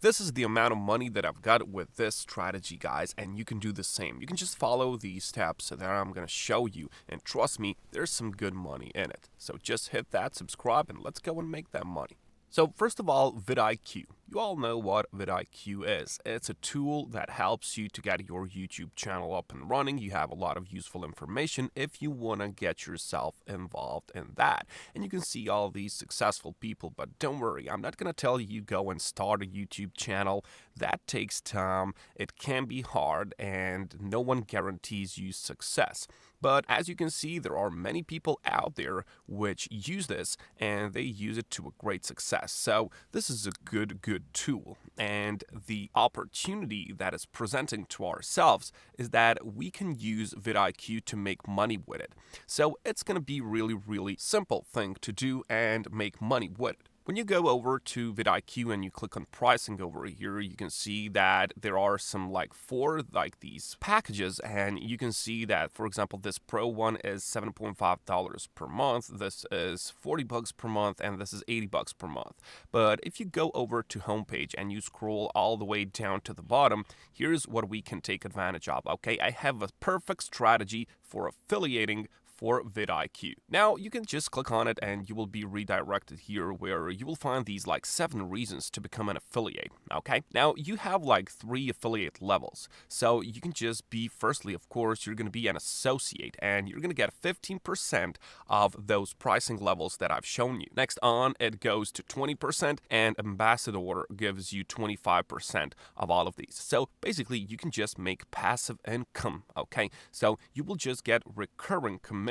this is the amount of money that I've got with this strategy, guys, and you can do the same. You can just follow these steps that I'm going to show you, and trust me, there's some good money in it. So just hit that subscribe and let's go and make that money. So first of all, vidIQ. You all know what vidIQ is. It's a tool that helps you to get your YouTube channel up and running. You have a lot of useful information if you want to get yourself involved in that. And you can see all these successful people, but don't worry, I'm not going to tell you go and start a YouTube channel. That takes time, it can be hard, and no one guarantees you success. But as you can see, there are many people out there which use this and they use it to a great success. So this is a good tool. And the opportunity that is presenting to ourselves is that we can use vidIQ to make money with it. So it's going to be really simple thing to do and make money with it. When you go over to vidIQ and you click on pricing over here, you can see that there are some four these packages, and you can see that, for example, this Pro one is $7.5 per month, this is $40 per month, and this is $80 per month. But if you go over to homepage and you scroll all the way down to the bottom, here's what we can take advantage of. Okay, I have a perfect strategy for affiliating for vidIQ. Now you can just click on it and you will be redirected here where you will find these 7 reasons to become an affiliate. Okay, now you have 3 affiliate levels, so you can just be, firstly, of course, you're going to be an associate and you're going to get 15% of those pricing levels that I've shown you. Next on, it goes to 20%, and ambassador gives you 25% of all of these. So basically you can just make passive income. Okay, so you will just get recurring commissions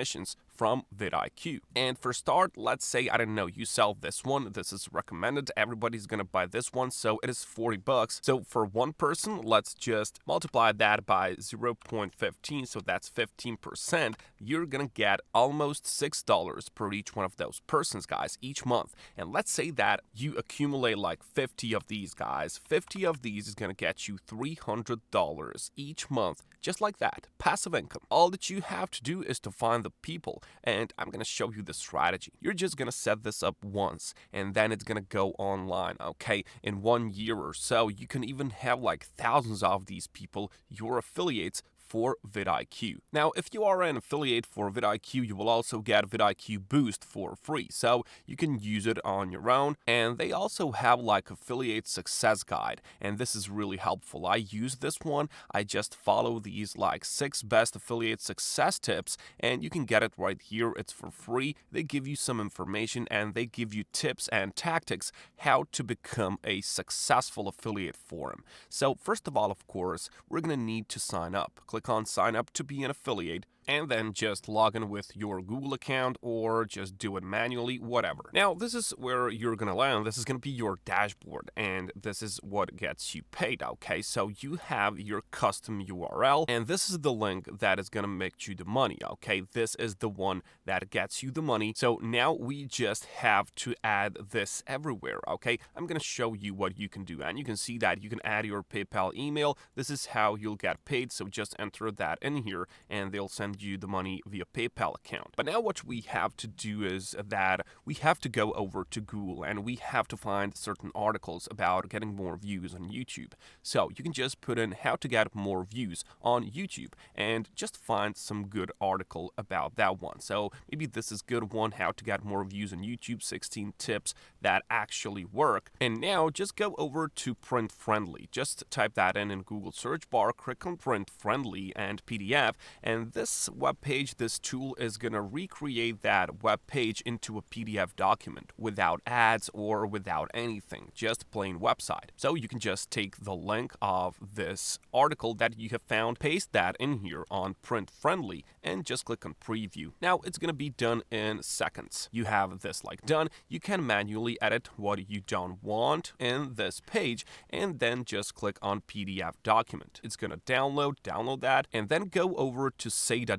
from vidIQ. And for start, let's say, I don't know, you sell this one, this is recommended, everybody's gonna buy this one, so it is $40. So for one person, let's just multiply that by 0.15, so that's 15%. You're gonna get almost $6 per each one of those persons, guys, each month. And let's say that you accumulate 50 of these, guys. 50 of these is gonna get you $300 each month, just like that, passive income. All that you have to do is to find the people, and I'm going to show you the strategy. You're just going to set this up once, and then it's going to go online, okay? In 1 year or so, you can even have thousands of these people, your affiliates, for vidIQ. Now, if you are an affiliate for vidIQ, you will also get vidIQ Boost for free, so you can use it on your own. And they also have affiliate success guide, and this is really helpful. I use this one. I just follow these 6 best affiliate success tips, and you can get it right here. It's for free. They give you some information and they give you tips and tactics how to become a successful affiliate for them. So first of all, of course, we're going to need to sign up. Click on sign up to be an affiliate, and then just log in with your Google account or just do it manually, whatever. Now, this is where you're gonna land. This is gonna be your dashboard, and this is what gets you paid, okay? So you have your custom URL, and this is the link that is gonna make you the money, okay? This is the one that gets you the money. So now we just have to add this everywhere, okay? I'm gonna show you what you can do, and you can see that you can add your PayPal email. This is how you'll get paid, so just enter that in here, and they'll send you the money via PayPal account. But now what we have to do is that we have to go over to Google and we have to find certain articles about getting more views on YouTube. So you can just put in how to get more views on YouTube and just find some good article about that one. So maybe this is good one, how to get more views on YouTube, 16 tips that actually work. And now just go over to Print Friendly. Just type that in Google search bar, click on Print Friendly and PDF, and this web page, this tool is going to recreate that web page into a PDF document without ads or without anything, just plain website. So you can just take the link of this article that you have found, paste that in here on Print Friendly, and just click on preview. Now it's going to be done in seconds. You have this done. You can manually edit what you don't want in this page, and then just click on PDF document. It's going to download that, and then go over to Seda.com.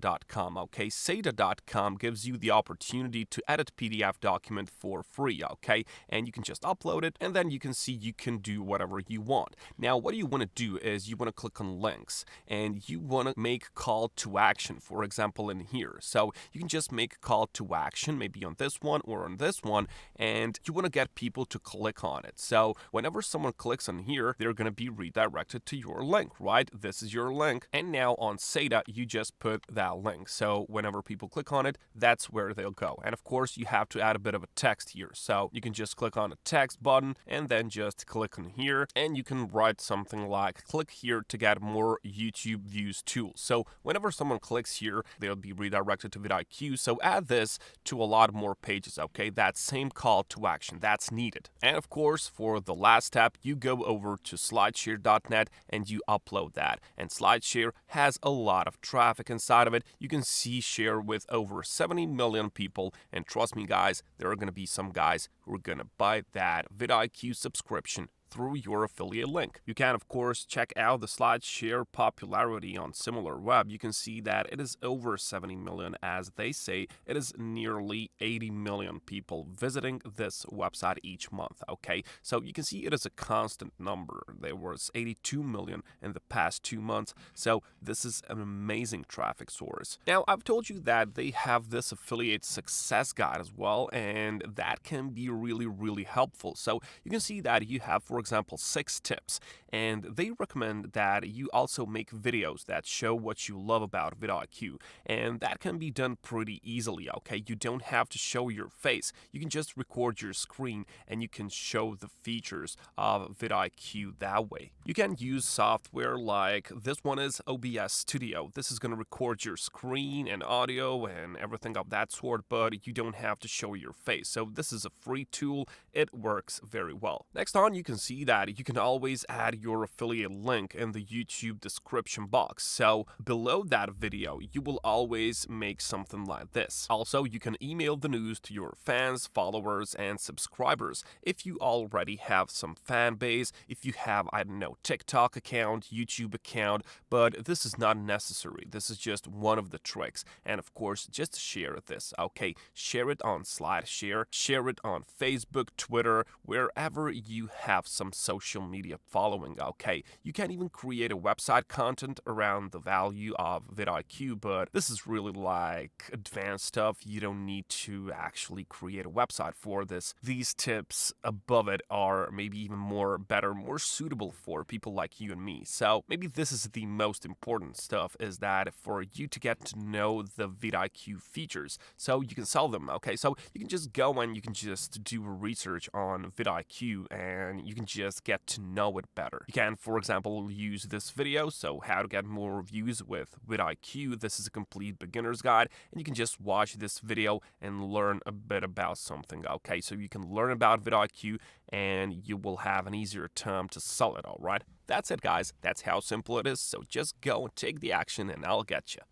Okay, Seda.com gives you the opportunity to edit PDF document for free. Okay, and you can just upload it, and then you can see you can do whatever you want. Now, what you want to do is you want to click on links, and you want to make call to action. For example, example, in here. So you can just make a call to action, maybe on this one or on this one, and you want to get people to click on it. So whenever someone clicks on here, they're going to be redirected to your link, right? This is your link. And now on Seda, you just put that link. So whenever people click on it, that's where they'll go. And of course, you have to add a bit of a text here. So you can just click on the text button and then just click on here, and you can write something like, click here to get more YouTube views tools. So whenever someone clicks here, they'll be redirected to vidIQ. So add this to a lot more pages, okay? That same call to action, that's needed. And of course, for the last step, you go over to slideshare.net and you upload that. And SlideShare has a lot of traffic inside of it. You can see share with over 70 million people. And trust me, guys, there are going to be some guys who are going to buy that vidIQ subscription through your affiliate link. You can, of course, check out the SlideShare popularity on SimilarWeb. You can see that it is over 70 million, as they say. It is nearly 80 million people visiting this website each month, okay? So you can see it is a constant number. There was 82 million in the past 2 months, so this is an amazing traffic source. Now, I've told you that they have this affiliate success guide as well, and that can be really, really helpful. So you can see that you have, for example, 6 tips, and they recommend that you also make videos that show what you love about vidIQ, and that can be done pretty easily, okay? You don't have to show your face. You can just record your screen and you can show the features of vidIQ that way. You can use software like this one is OBS Studio. This is going to record your screen and audio and everything of that sort, but you don't have to show your face. So this is a free tool. It works very well. Next on, you can see that you can always add your affiliate link in the YouTube description box. So below that video, you will always make something like this. Also, you can email the news to your fans, followers, and subscribers. If you already have some fan base, if you have, I don't know, TikTok account, YouTube account, but this is not necessary. This is just one of the tricks. And of course, just share this, okay? Share it on SlideShare, share it on Facebook, Twitter, wherever you have some social media following, okay? You can even create a website content around the value of vidIQ, but this is really like advanced stuff. You don't need to actually create a website for this. These tips above it are maybe even more better, more suitable for people like you and me. So maybe this is the most important stuff, is that for you to get to know the vidIQ features so you can sell them, okay? So you can just go and you can just do research on vidIQ and you can just get to know it better. You can, for example, use this video, so how to get more reviews with vidIQ. This is a complete beginner's guide, and you can just watch this video and learn a bit about something, okay? So you can learn about vidIQ and you will have an easier time to sell it, all right? That's it, guys. That's how simple it is. So just go and take the action and I'll get you.